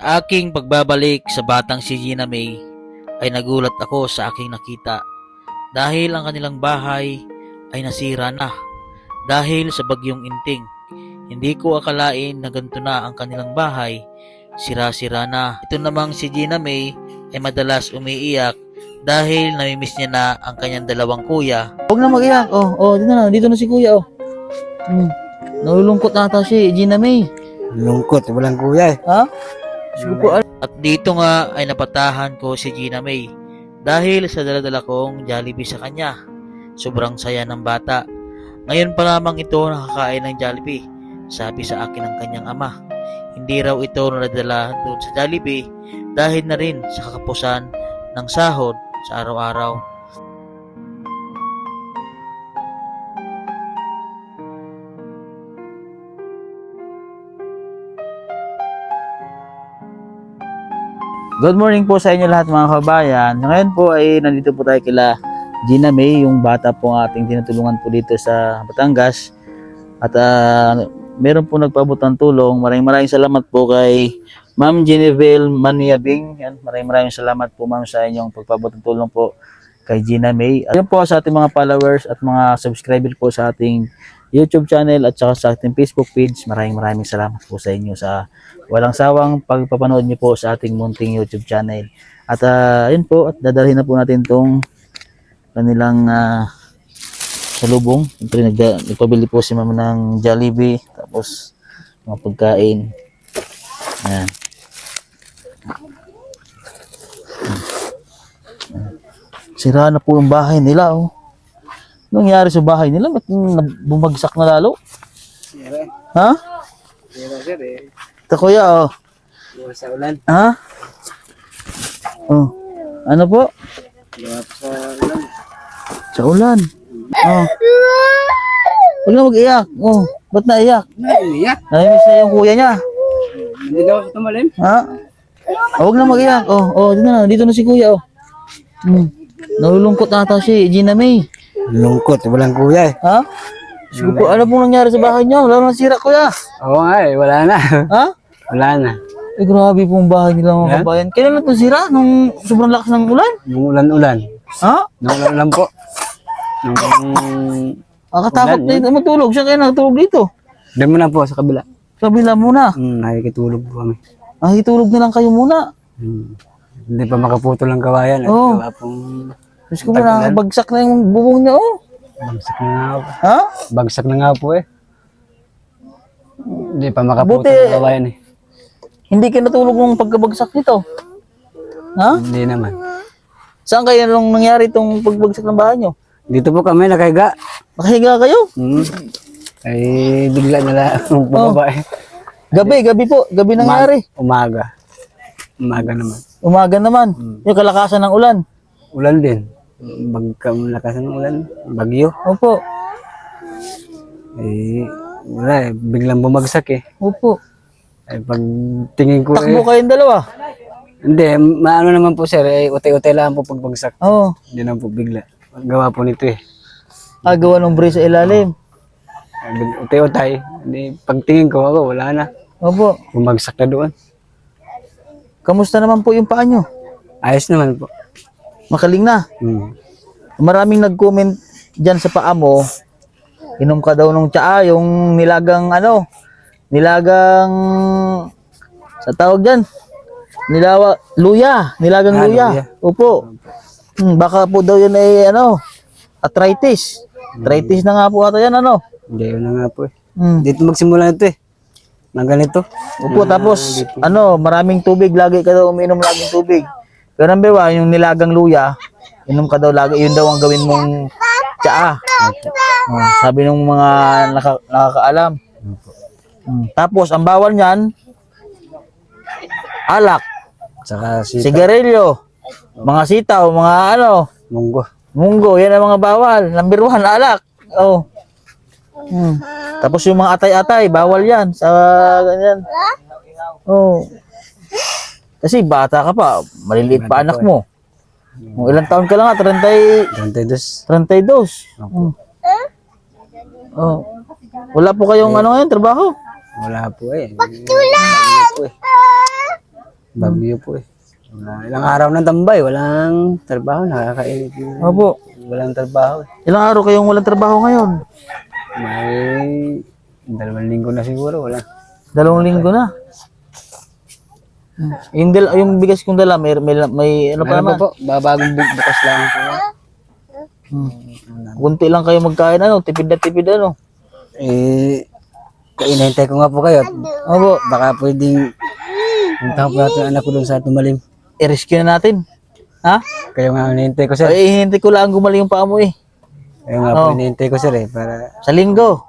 Aking pagbabalik sa batang si Gina May ay nagulat ako sa aking nakita dahil ang kanilang bahay ay nasira na dahil sa bagyong Inting. Hindi ko akalain na ganito na ang kanilang bahay, sira-sira na. Ito namang si Gina May ay madalas umiiyak dahil namimiss niya na ang kanyang dalawang kuya. Huwag na mag-iyak. Dito na si kuya. Nalulungkot ata si Gina May. Lungkot, walang kuya eh. Ha? At dito nga ay napatahan ko si Gina May dahil sa daladala kong Jollibee sa kanya. Sobrang saya ng bata. Ngayon pa lamang ito nakakain ng Jollibee, sabi sa akin ng kanyang ama. Hindi raw ito nadala doon sa Jollibee dahil na rin sa kakapusan ng sahod sa araw-araw. Good morning po sa inyo lahat mga kabayan. Ngayon po ay nandito po tayo kila Gina May, yung bata po ang ating tinutulungan po dito sa Batangas. At meron po nagpaabot ng tulong. Maraming salamat po kay Ma'am Genevieve Maniabing. Yan, maraming salamat po ma'am sa inyong pagpaabot ng tulong po kay Gina May. At yun po sa ating mga followers at mga subscriber po sa ating YouTube channel at saka sa ating Facebook page. Maraming salamat po sa inyo sa walang sawang pagpapanood niyo po sa ating munting YouTube channel. At ayun po, at dadalhin na po natin tong kanilang salubong. Nagpabili po si mama ng Jollibee, tapos mga pagkain. Ayan. Sira na po yung bahay nila. Anong nangyari sa bahay nila? Ba't bumagsak na lalo? Ha? Ito kuya, Sa ulan. Ha? Ano po? Sa ulan. Sa ulan. Huwag na mag-iyak. Ba't naiyak? Naiyak. Namimiss na yung kuya niya. Hindi daw sa tumalim. Ha? Huwag na mag-iyak. Dito na si kuya. Nalulungkot ata si Gina May. Lungkot, walang kuya eh. Ha? Sige po, ano pong nangyari sa bahay niya? Wala nang sira kuya. Oo nga eh, wala na. Ha? Wala na. Grabe pong bahay nila mga kabayan. Kailan na ito sira? Nung sobrang lakas ng ulan? Nung ulan-ulan. Ha? Nung ulan po. Nakatakot na ito matulog. Siya kaya natulog dito. Doon muna po sa kabila. Kabila muna. Nakikitulog po kami. Itulog na lang kayo muna. Hindi pa makaputol ang kawayan. Oo. Gawa pong Tapos kung nakabagsak na yung bubong niya, bagsak na nga po. Ha? Bagsak na nga po eh. Hindi pa makaputol Buti- ang kawayan eh. Hindi ka natulog nung pagkabagsak nito. Ha? Hindi naman. Saan kayo nung nangyari itong pagbagsak ng bahay nyo? Dito po kami nakahiga. Nakahiga kayo? Ay bigla na lang bumaba eh. Gabi po. Gabi nangyari. Umaga. Umaga naman. Umaga naman. Yung kalakasan ng ulan. Ulan din. Lakasan ng ulan. Bagyo. Opo. Wala eh. Biglang bumagsak eh. Opo. Ay pag tingin ko Takbo kayong dalawa. Hindi, maano naman po sir, utay-utay lang po pag bagsak. Oo. Hindi naman po bigla. Gawa po nito eh. Gawa ng brace sa ilalim. Utay-utay. Hindi, pag tingin ko ako, wala na. Opo. Bumagsak na doon. Kamusta naman po yung paa nyo? Ayos naman po. Makaling na. Maraming nag-comment dyan sa paa mo. Inom ka daw ng tsaa, yung nilagang sa tawag dyan. Luya. Nilagang luya. Luya. Opo. Baka po daw yun ay arthritis. Arthritis na nga po ata yan Hindi, yun na nga po eh. Dito magsimula ito eh. Na ganito. Opo, tapos maraming tubig. Lagi ka daw uminom laging tubig. Pero number 1, yung nilagang luya, inom ka daw lagi. Yun daw ang gawin mong tsaa. Sabi ng mga nakakaalam. Tapos, ang bawal niyan, alak, Saka sigarilyo, mga sitaw, mga munggo. munggo, yan ang mga bawal. Number 1, alak. Tapos yung mga atay-atay, bawal yan sa ganyan. Kasi bata ka pa, maliliit pa anak mo. Ilang taon ka lang 32. 32. Wala po kayong ngayon, trabaho? Wala po eh. Wala po eh. Bagyo po eh. Ilang araw ng tambay, walang trabaho, nakakainit. Opo. Walang trabaho eh. Ilang araw kayong walang trabaho ngayon? May 2 linggo na siguro, wala. 2 linggo na. Yung bigas kong dala, may ano pa Meron naman? po, babagong bukas lang po. Kunti lang kayo magkain, tipid na tipid, Eh, inahintay ko nga po kayo. Opo. Baka pwedeng punta po natin ang anak ko dun sa tumalim. I-rescue na natin. Ha? Kayo nga hinihintay ko sir. Ay, hintay ko lang gumaling yung paa mo eh. Kayo nga po hinihintay ko sir eh, para... Sa linggo.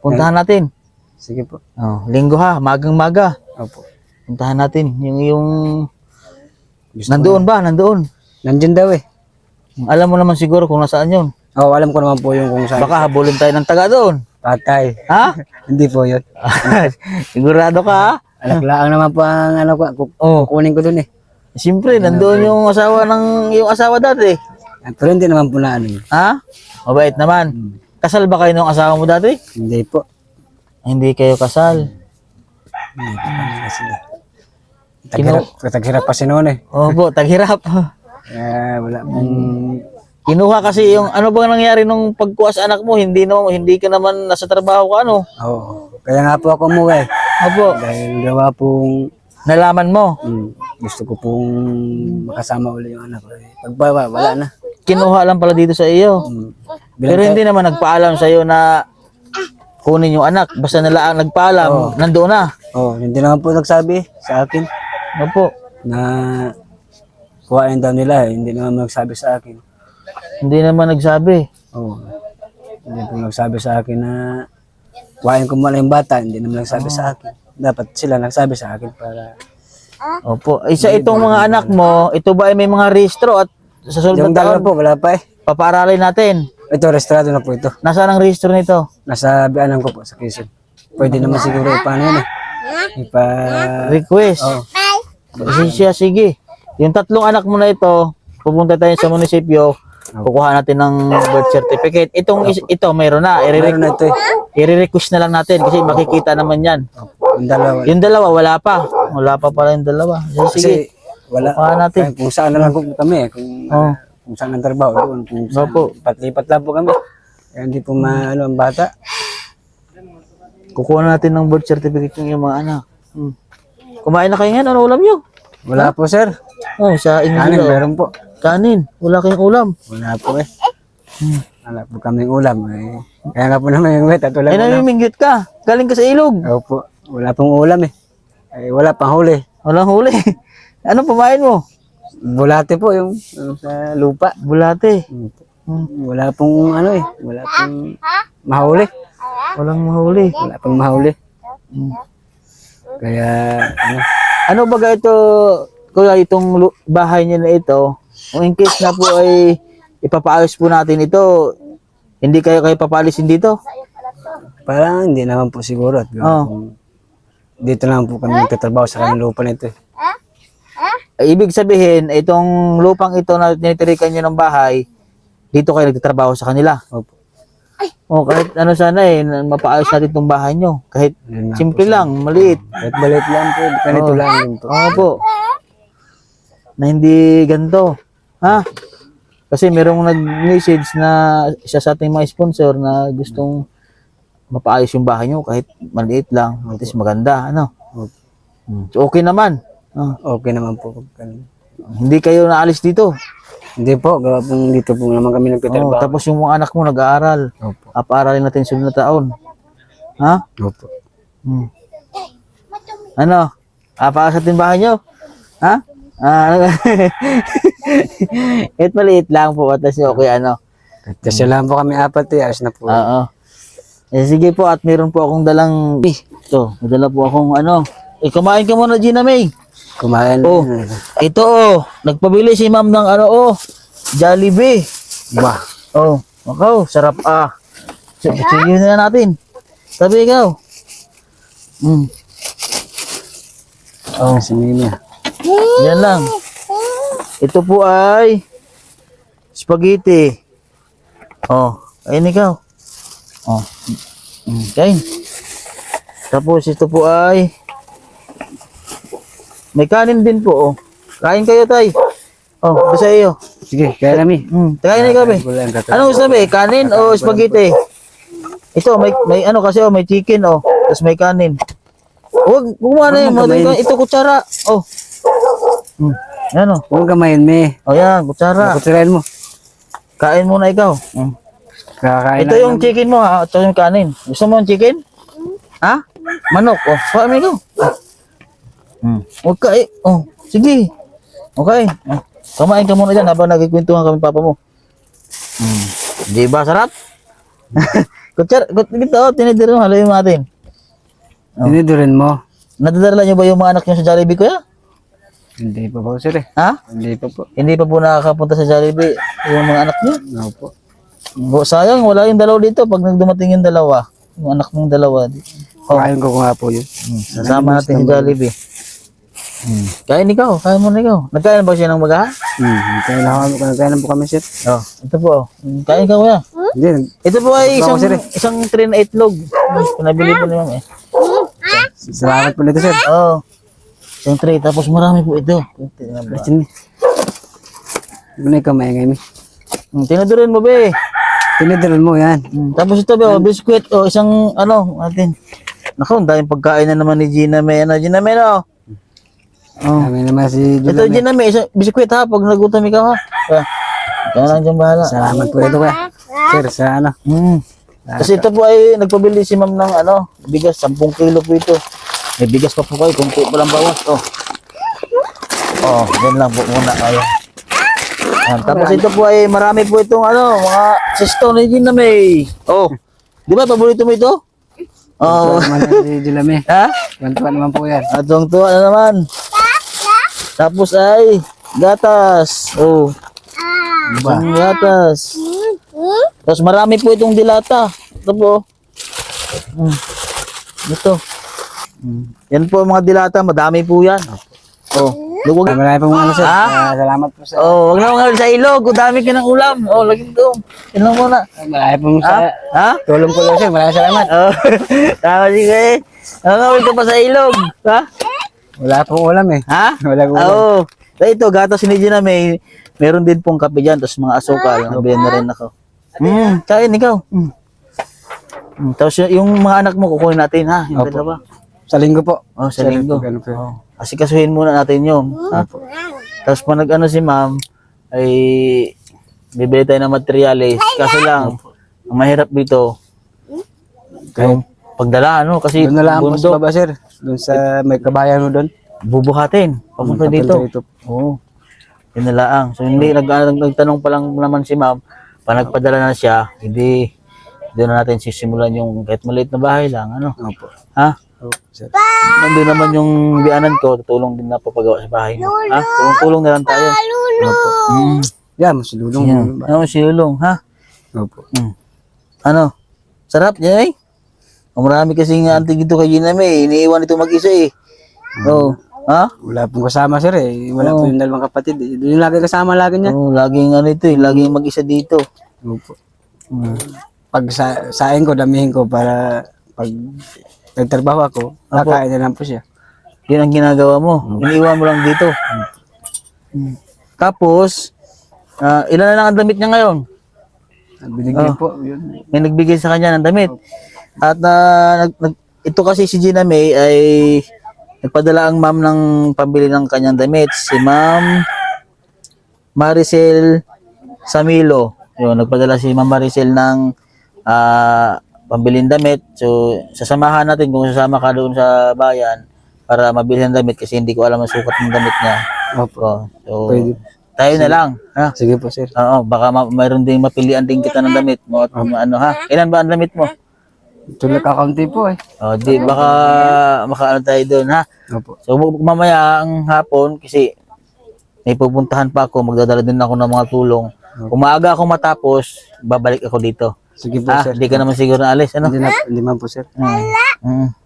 Puntahan natin. Sige po. Linggo ha, magang-maga. Opo. Puntahan natin. Yung nandoon ba? Nandoon. Nandiyan daw eh. Alam mo naman siguro kung nasaan yun. Oo, alam ko naman po yung kung saan. Baka habulin tayo ng taga doon. Patay. Ha? Hindi po yun. Sigurado ka ha? Alaklaan naman po ang ano ko. Kukunin ko dun eh. Siyempre, nandoon yung asawa dati. Pero hindi naman po na ano yun. Ha? Mabait naman. Kasal ba kayo ng asawa mo dati? Hindi po. Hindi kayo kasal. Hindi po kami sila. Taghirap pa si noon eh. Opo, taghirap. Wala pong... Kinuha kasi yung ano bang nangyari nung pagkuha sa anak mo, hindi ka naman nasa trabaho ka Oo. Kaya nga po ako umuwi. Opo. Dahil gawa pong... Nalaman mo. Gusto ko pong makasama ulit yung anak ko. Pagbawa, wala na. Kinuha lang pala dito sa iyo. Pero hindi naman nagpaalam sa iyo na kunin yung anak. Basta nila ang nagpaalam, nandoon na. Hindi naman po nagsabi sa akin Opo. na kuhain daw nila eh. Hindi naman nagsabi sa akin. Hindi naman nagsabi. Hindi po nagsabi sa akin na kuhain ko muna yung bata. Hindi naman nagsabi sa akin. Dapat sila nagsabi sa akin para... Opo. Isa itong mga anak mo, ito ba ay may mga rehistro at sa sunod Yung na taon, dalawa po, wala pa eh. papaaralin natin. Ito, restrado na po ito. Nasaan ang rehistro nito? Nasa bianan ko po sa Quezon. Pwede naman siguro paano yun eh. Request. Sige. Yung 3 anak mo na ito, pupunta tayo sa munisipyo, kukuha natin ng birth certificate. Ito mayroon na. Meron na ito eh. I-request na lang natin kasi makikita naman yan. Yung dalawa. Yung dalawa, wala pa. Wala pa pala yung dalawa. Sige. Kasi wala. Kuha natin. Kung saan na lang po kami eh. Kung saan ang trabaho doon. Kung saan. Lipat lang po kami. Kaya hindi po ang bata. Kukuha natin ng birth certificate ng iyong mga anak. Kumain na kayo yan? Ano ulam nyo? Wala po sir. Sa inyo. Kanin, meron po. Kanin. Wala kayong ulam. Wala po eh. Wala po kaming ulam eh. Kaya nga po naman yung wet at wala Namiminggit ka. Galing ka sa ilog. Opo. Wala pong ulam eh. Wala pang huli. Walang huli. Ano pamain mo? Bulate po yung sa lupa. Bulate. Wala pong ano eh. Wala pong mahuli. Walang mahuli. Wala pong mahuli. Kaya Ano ba ito, kuya, itong bahay niyo na ito, kung in case na po ay ipapaayos po natin ito, hindi kayo papaalisin dito? parang hindi naman po siguro. At dito lang po kami nagtatrabaho sa kanilang lupa nito eh. Ibig sabihin, itong lupang ito na tinitirikan nyo ng bahay, dito kayo nagtatrabaho sa kanila. Opo. Kahit ano sana mapaayos natin itong bahay nyo. Kahit Yun nga simple po, lang, maliit. Kahit maliit lang po. Ganito lang din po. Po. Na hindi ganito. Ha? Kasi merong nag-message na isa sa ating mga sponsor na gustong mapaayos yung bahay nyo kahit maliit lang. At least maganda. Ano? So, okay naman. Okay naman po. Hindi kayo naalis dito. Hindi po. Gawa pong dito po naman kami nagtatrabaho. Tapos yung mga anak mo nag-aaral. Opo. Paaralin natin sunod na taon. Ha? Opo. Ano? Paayos natin bahay nyo? Ha? Kahit maliit lang po. At least okay ano. Kasi lang po kami 4 eh. Ayos na po. Oo. Sige po, at meron po akong dalang ito, may dala po akong kumain ka muna, Gina May. Kumain. Ito nagpabili si ma'am ng Jollibee. Bah. Makaw, sarap sige na natin. Sabi ikaw. Si Mimi. Yan lang. Ito po ay spaghetti. Ayun ikaw. Okay. Tapos ito po ay May kanin din po, oh. Kain kayo, tay. Oh, basta iyo. Sige, kaya kami. Kain na kami. Anong gusto mo, kanin o spaghetti? Ito, may ano kasi, oh, may chicken, oh. Tapos may kanin. Huwag, gumawa na yun. Ito, kutsara. Oh. Yan, oh. Huwag kamayin, me. Oh, yan, kutsara. Kutsarain mo. Kain muna ikaw. Kakain Ito yung chicken mo, ha? Ito yung kanin. Gusto mo yung chicken? Ha? Manok, oh. Kuha mo ikaw. Huwag ka, eh. Oh, sige. Okay. Kumain ka muna dyan habang nagkikwentuhan kami papa mo. Di ba sarap? Kutsara, ito, tinidiro mo, haluin natin. Tinidurin mo. Nadadala niyo ba yung mga anak niyo sa Jollibee, kuya? Hindi pa po, sir. Ha? Hindi pa po. Hindi pa po nakakapunta sa Jollibee yung mga anak niyo? Opo. Sayang, wala yung dalawa dito pag nagdumating yung dalawa. Yung anak mong dalawa. Kain ko nga po yun. Sasama natin sa Jollibee. Kain ikaw, kain muna ikaw. Nagkain ba siya ng magahan? Kaya na po kami, sir. Oh, ito po. Kain ka kuya. Hindi, Ito po ay Ito po, sir, isang tray na itlog. Pinabili po niyo eh. salamat po nito, sir. Oh. Isang tray, tapos marami po ito. Sini. Gunay ka maingay, me. Tinadurin mo be. Tinidurin mo yan. Tapos ito be, biskuit o isang ano natin. Naku, ang daming pagkain na naman ni Gina May. Ano, Gina May no? Oh. Kami naman si Ito Julan. Gina May, isang biskuit ha, pag nagutom ikaw ha. Kaya lang dyan bahala. Salamat po ito, kaya. Sir, sa ano. Kasi ito po ay nagpabili si ma'am ng ano, bigas, 10 kilo po ito. May bigas pa po kayo, kunti pa lang bawas. Oh, yan lang po muna. Ayun. Tapos ito po ay marami po itong ano, mga sesto na Gina May. Oh, di ba paborito mo ito? Oh, Naman yan si Julan, me. ha? Kwantuan naman po yan. Atong tuwa na naman. Tapos ay gatas. Oh, isang gatas. Tapos marami po itong dilata. Ito po. Ito. Yan po mga dilata, madami po yan. Oh, luwag. Marami pong ano, sir. Ah? Salamat po, sir. Oh, wag na mga sa ilog, dami ka ng ulam. Oh, lagi doon. Yan lang muna. Marami pong Ha? tulong ko lang, sir. Maraming salamat. Oh, tama sige. Nangawin ka pa sa ilog. Ha? Wala pong ulam, eh. Ha? Wala pong ulam. Oo. Ito, gatas ni Gina May. Meron din pong kape dyan, tapos mga asukal. Nabili na rin ako. Kain ikaw. Tapos yung mga anak mo, kukunin natin ha. Yung Opo. dalawa. Sa linggo po. Oh, sa linggo. Ganun po. Oh. Kasi kasuhin muna natin yun. Ha? Tapos pag nag-ano si ma'am, ay bibili tayo ng materialis. Kaso lang, ang mahirap dito, yung pagdala, ano, kasi Doon na lang po sa bundok, baba, sir. Doon sa may kabayan mo doon. bubuhatin. Papunta dito. Oo. Yun na lang. So hindi, nagtanong pa lang naman si ma'am, pag nagpadala na siya, hindi, doon na natin sisimulan yung kahit maliit na bahay lang, ano. Opo. Ha? Opo, sir. Nandun naman yung biyanan ko, tutulong din na papagawa sa bahay mo. Ha? Tulong na lang tayo. Opo. Yan, masululong. Yan. Ano si Lulong, ha? Opo. Ano? Sarap, Jay? Marami kasing antig dito kay Gina May, iniiwan ito mag-isa eh. Oo. Ha? Wala pong kasama, sir, eh. Wala po yung dalawang kapatid, eh. Doon yung lagi kasama lagi niya. Oo, laging ano ito eh, laging mag-isa dito. Opo. Pag saing ko, damihin ko para pag nagtrabaho ako, kakain na lang po siya. Yun ang ginagawa mo. Iniiwan mo lang dito. Tapos, ilan na lang ang damit niya ngayon? Binigyan po. Yun. May nagbigay sa kanya ng damit. At ito kasi si Gina May ay nagpadala ang ma'am ng pambili ng kanyang damit. Si Ma'am Maricel Samilo. Yun, nagpadala si Ma'am Maricel ng pambiling damit. So, sasamahan natin kung sasama ka doon sa bayan para mabili ng damit kasi hindi ko alam ang sukat ng damit niya. Opo. So, Pwede. tayo na lang. Ha? Sige po, sir. Oo, baka mayroon ding mapilian din kita ng damit mo at ano ha. Ilan ba ang damit mo? Tulad kakaunti po, eh. Oh, di baka makaano tayo doon ha. Opo. So mamaya ang hapon kasi may pupuntahan pa ako, magdadala din ako ng mga tulong. Kung maaga ako matapos, babalik ako dito. Sige po, Ah, sir. hindi ka naman siguro na alis, ano? Hindi man po, sir.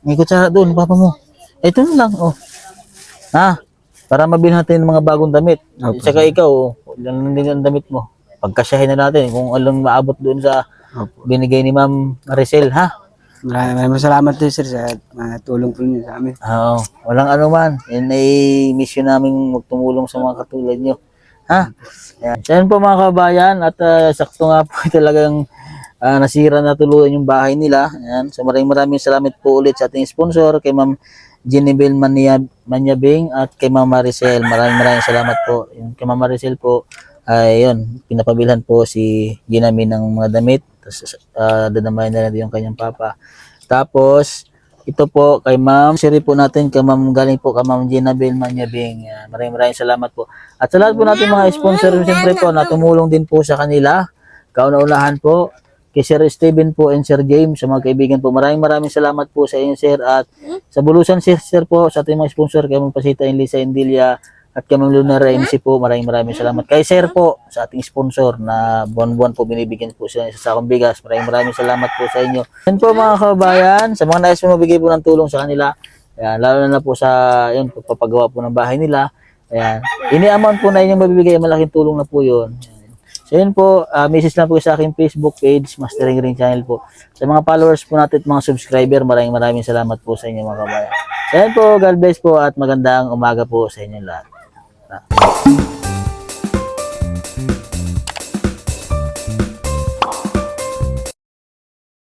May kutsara doon, papa mo. Ito na lang, oh. Ha? Para mabili natin ng mga bagong damit. Opo. Saka ikaw, lang din ang damit mo. Pagkasyahin na natin kung anong maabot doon sa Opo. binigay ni Ma'am Maricel, ha? Maraming salamat din sir sa tulong po niyo sa amin. Oo, walang ano man. Yan ay mission namin magtumulong sa mga katulad nyo. Ha? Yan. So, yan po mga kabayan at sakto nga po talagang nasira na tuluyan yung bahay nila. Yan. So maraming salamat po ulit sa ating sponsor, kay Ma'am Jenibel Manyabing at kay Ma'am Maricel. Maraming salamat po. Yung kay Ma'am Maricel po, ay yun, pinapabilhan po si Ginami ng mga damit. Tapos dadamayan na rin yung kanyang papa. Tapos, ito po kay Ma'am, share po natin kay Ma'am, galing po kay Ma'am Jenabel Manyabing. Yan. Maraming salamat po. At sa lahat po natin mga sponsor, siyempre po, na tumulong din po sa kanila. Kauna-unahan po, kay Sir Steven po and Sir James, sa mga kaibigan po. Maraming salamat po sa inyo, Sir. At sa Bulusan, Sir po, sa ating mga sponsor, kay Ma'am Pasita and Lisa Indilia, at kay Ma'am Lunar MC po, maraming salamat. Kay Sir po, sa ating sponsor na buwan-buwan po binibigyan po sila sa sakong bigas. Maraming salamat po sa inyo. Yan po mga kabayan, sa mga nais mo mabigay po ng tulong sa kanila, ayan, lalo na po sa yun, pagpapagawa po ng bahay nila. Ayan, ini-amount po na inyong mabibigay, malaking tulong na po yun. Ayan. So yun po, message lang po sa aking Facebook page, Mastering Ring Channel po. Sa mga followers po natin at mga subscriber, maraming salamat po sa inyo mga kabayan. So yun po, God bless po at magandang umaga po sa inyo lahat.